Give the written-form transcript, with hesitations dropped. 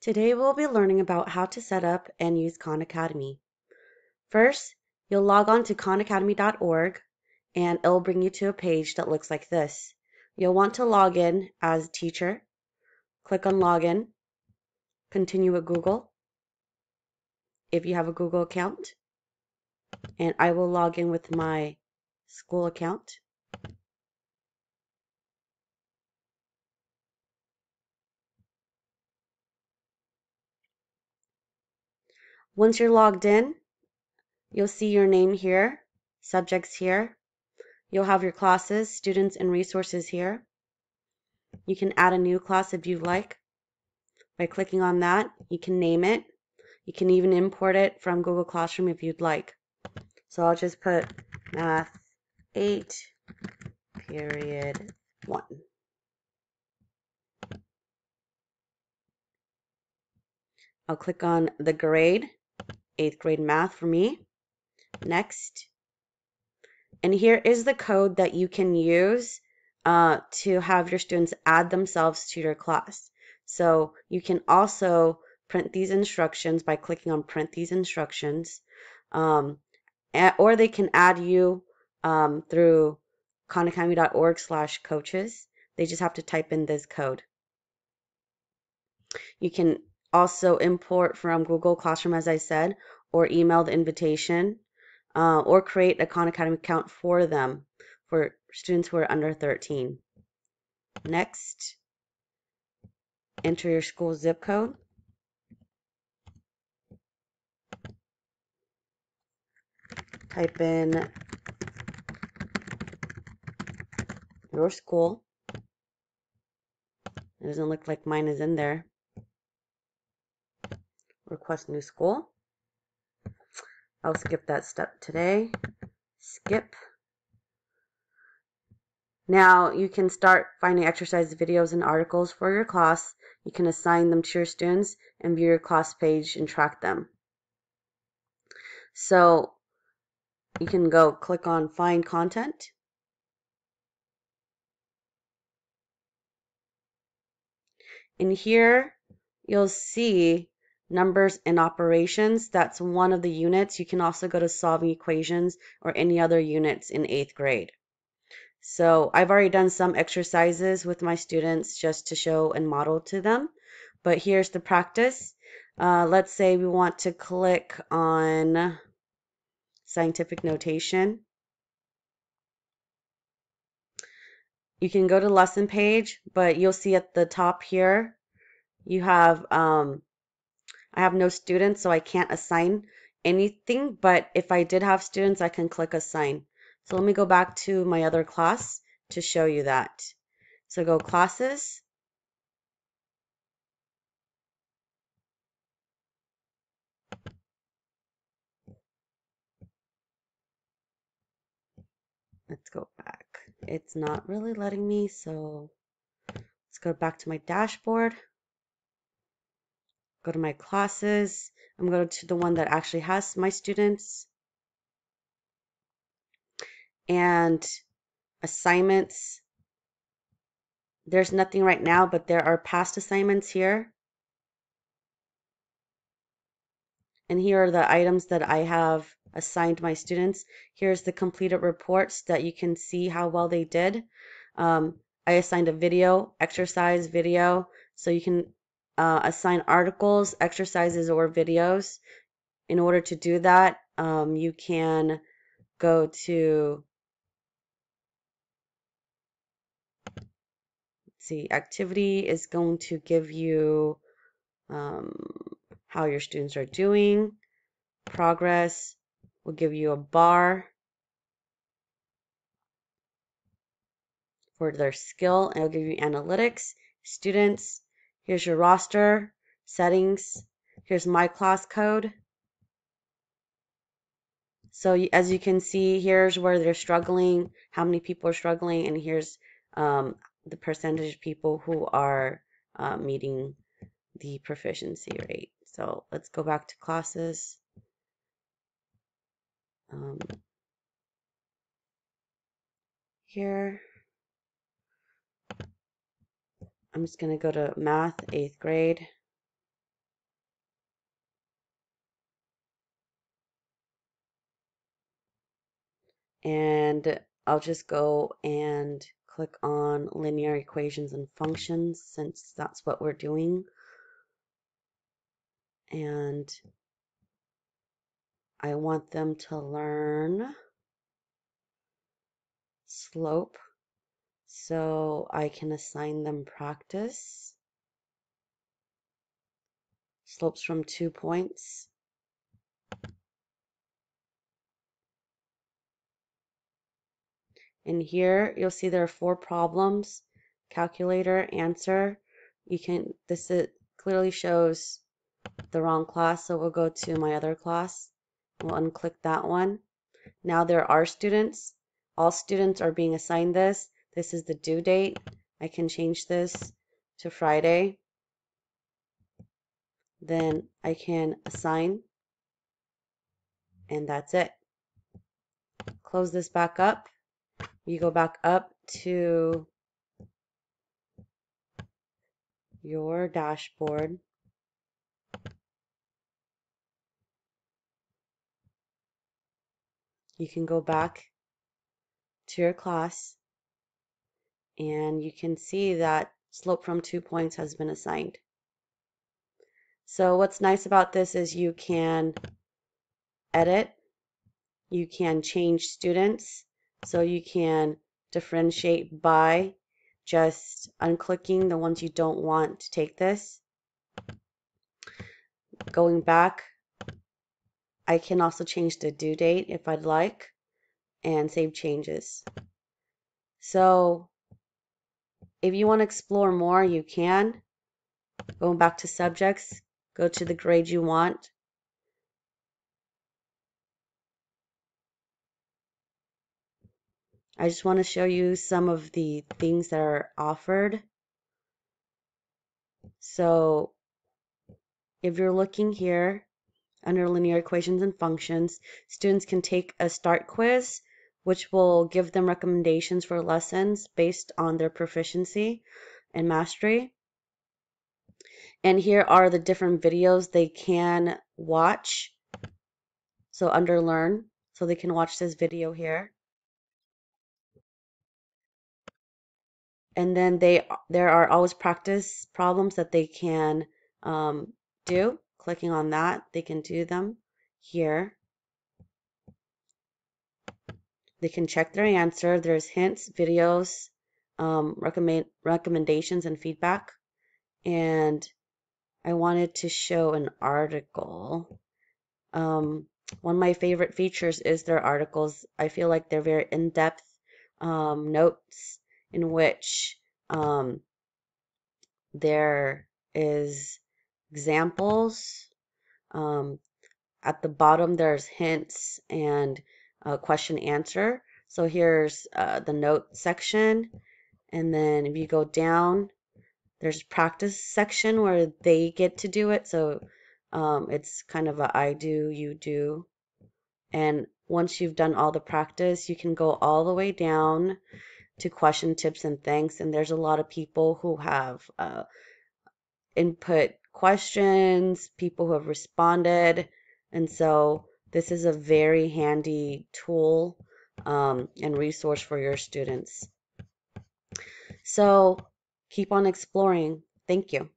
Today we'll be learning about how to set up and use Khan Academy. First, you'll log on to khanacademy.org and it'll bring you to a page that looks like this. You'll want to log in as teacher. Click on login, continue with Google if you have a Google account, and I will log in with my school account. Once you're logged in, you'll see your name here, subjects here. You'll have your classes, students, and resources here. You can add a new class if you'd like. By clicking on that, you can name it. You can even import it from Google Classroom if you'd like. So I'll just put Math 8, period 1. I'll click on the grade, 8th grade math for me. Next. And here is the code that you can use to have your students add themselves to your class. So you can also print these instructions by clicking on print these instructions, or they can add you through khanacademy.org/coaches. They just have to type in this code. You can also import from Google Classroom, as I said, or email the invitation, or create a Khan Academy account for them, for students who are under 13. Next, enter your school zip code. Type in your school. It doesn't look like mine is in there. Request new school. I'll skip that step today. Skip. Now you can start finding exercise videos and articles for your class. You can assign them to your students and view your class page and track them. So you can go click on Find Content. In here, you'll see numbers and operations. That's one of the units. You can also go to solving equations or any other units in 8th grade. So I've already done some exercises with my students just to show and model to them. But here's the practice. Let's say we want to click on scientific notation. You can go to lesson page, but you'll see at the top here, you have, I have no students, so I can't assign anything, but if I did have students, I can click assign. So let me go back to my other class to show you that. So go classes. Let's go back. It's not really letting me, so let's go back to my dashboard. Go to my classes. I'm going to the one that actually has my students. And assignments. There's nothing right now, but there are past assignments here. And here are the items that I have assigned my students. Here's the completed reports that you can see how well they did. I assigned a video, exercise video, so you can assign articles, exercises, or videos. In order to do that, you can go to, let's see, activity is going to give you how your students are doing. Progress will give you a bar for their skill, and it'll give you analytics, students. Here's your roster, settings. Here's my class code. So as you can see, here's where they're struggling, how many people are struggling, and here's the percentage of people who are meeting the proficiency rate. So let's go back to classes. Here, I'm just going to go to math, 8th grade. And I'll just go and click on linear equations and functions since that's what we're doing. And I want them to learn slope, so I can assign them practice. Slopes from 2 points. And here you'll see there are 4 problems. Calculator, answer. This clearly shows the wrong class, so we'll go to my other class. We'll unclick that one. Now there are students. All students are being assigned this. This is the due date. I can change this to Friday. Then I can assign, and that's it. Close this back up. You go back up to your dashboard. You can go back to your class and you can see that slope from 2 points has been assigned. So what's nice about this is you can edit, you can change students, so you can differentiate by just unclicking the ones you don't want to take this. Going back, I can also change the due date if I'd like and save changes. So if you want to explore more, you can. Going back to subjects, go to the grade you want. I just want to show you some of the things that are offered. So if you're looking here under linear equations and functions, students can take a start quiz, which will give them recommendations for lessons based on their proficiency and mastery. And here are the different videos they can watch. So under learn, so they can watch this video here. And then there are always practice problems that they can do. Clicking on that, they can do them here. They can check their answer. There's hints, videos, recommendations, and feedback. And I wanted to show an article. One of my favorite features is their articles. I feel like they're very in-depth notes in which there is examples. At the bottom, there's hints and question answer. So here's the note section. And then if you go down, there's practice section where they get to do it. So it's kind of a I do, you do. And once you've done all the practice, you can go all the way down to question, tips, and thanks. And there's a lot of people who have input questions, people who have responded. And so this is a very handy tool and resource for your students. So keep on exploring. Thank you.